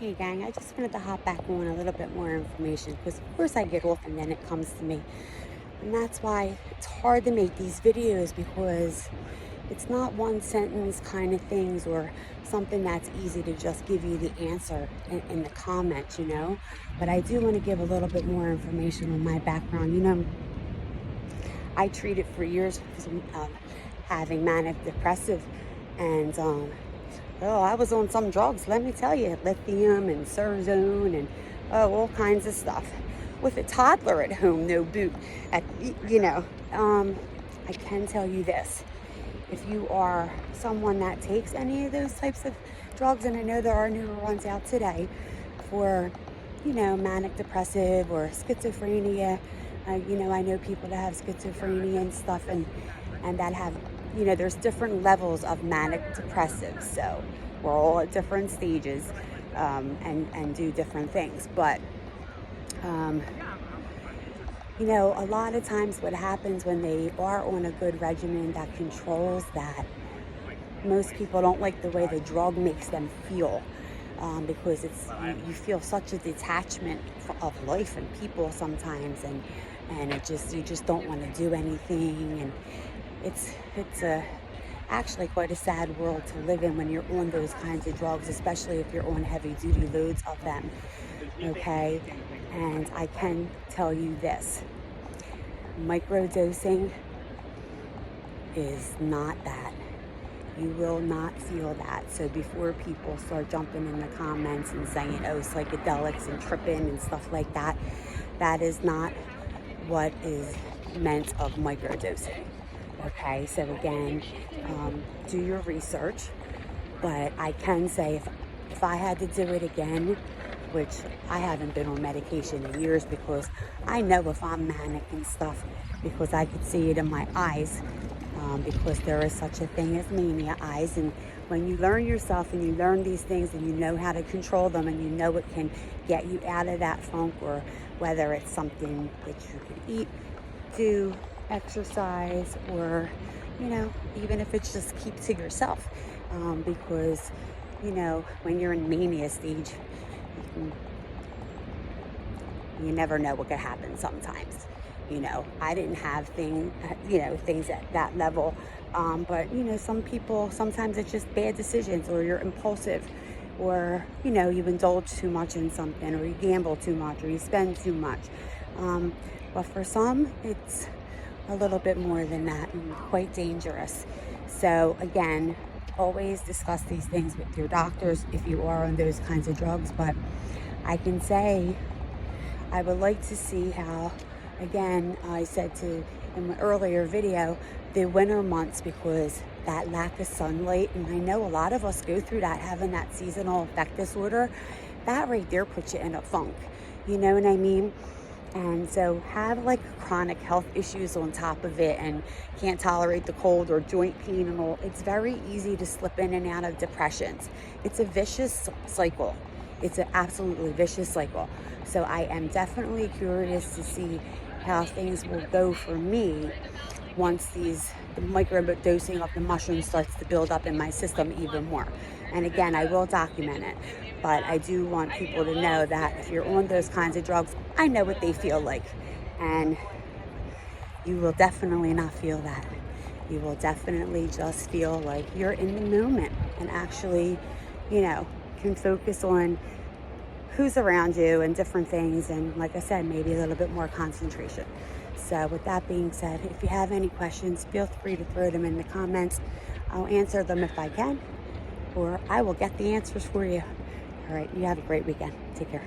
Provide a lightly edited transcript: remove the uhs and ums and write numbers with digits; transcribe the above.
Hey gang, I just wanted to hop back on a little bit more information because of course I get off and then it comes to me. And that's why it's hard to make these videos because it's not one sentence kind of things or something that's easy to just give you the answer in the comments, But I do want to give a little bit more information on my background. I treated for years having manic depressive and oh, I was on some drugs, let me tell you, lithium and Surzone and all kinds of stuff. With a toddler at home, no boot. I can tell you this. If you are someone that takes any of those types of drugs, and I know there are newer ones out today for, manic depressive or schizophrenia. I know people that have schizophrenia and stuff and that have there's different levels of manic depressive, so we're all at different stages and do different things. But a lot of times what happens when they are on a good regimen that controls that, most people don't like the way the drug makes them feel, because you feel such a detachment of life and people sometimes, and you just don't want to do anything, and it's actually quite a sad world to live in when you're on those kinds of drugs, especially if you're on heavy duty loads of them. Okay, and I can tell you this: microdosing is not that. You will not feel that. So before people start jumping in the comments and saying, oh, psychedelics and tripping and stuff like that, that is not what is meant of microdosing. Okay, so again, do your research, but I can say if I had to do it again, which I haven't been on medication in years because I know if I'm manic and stuff, because I could see it in my eyes, because there is such a thing as mania eyes. And when you learn yourself and you learn these things and you know how to control them and you know it can get you out of that funk, or whether it's something that you can eat, do, exercise, or even if it's just keep to yourself, because when you're in mania stage, you never know what could happen sometimes. I didn't have things at that level, but some people, sometimes it's just bad decisions, or you're impulsive, or you indulge too much in something, or you gamble too much, or you spend too much, but for some it's a little bit more than that and quite dangerous. So again, always discuss these things with your doctors if you are on those kinds of drugs. But I can say I would like to see how, again, I said in my earlier video, the winter months, because that lack of sunlight, and I know a lot of us go through that, having that seasonal affect disorder, that right there puts you in a funk, you know what I mean? And so have like chronic health issues on top of it, and can't tolerate the cold or joint pain and all, it's very easy to slip in and out of depressions. It's a vicious cycle. It's an absolutely vicious cycle. So I am definitely curious to see how things will go for me once the microdosing of the mushroom starts to build up in my system even more. And again, I will document it, but I do want people to know that if you're on those kinds of drugs, I know what they feel like, and you will definitely not feel that. You will definitely just feel like you're in the moment and actually, can focus on who's around you and different things, and like I said, maybe a little bit more concentration. So with that being said, if you have any questions, feel free to throw them in the comments. I'll answer them if I can, or I will get the answers for you. All right, you have a great weekend. Take care.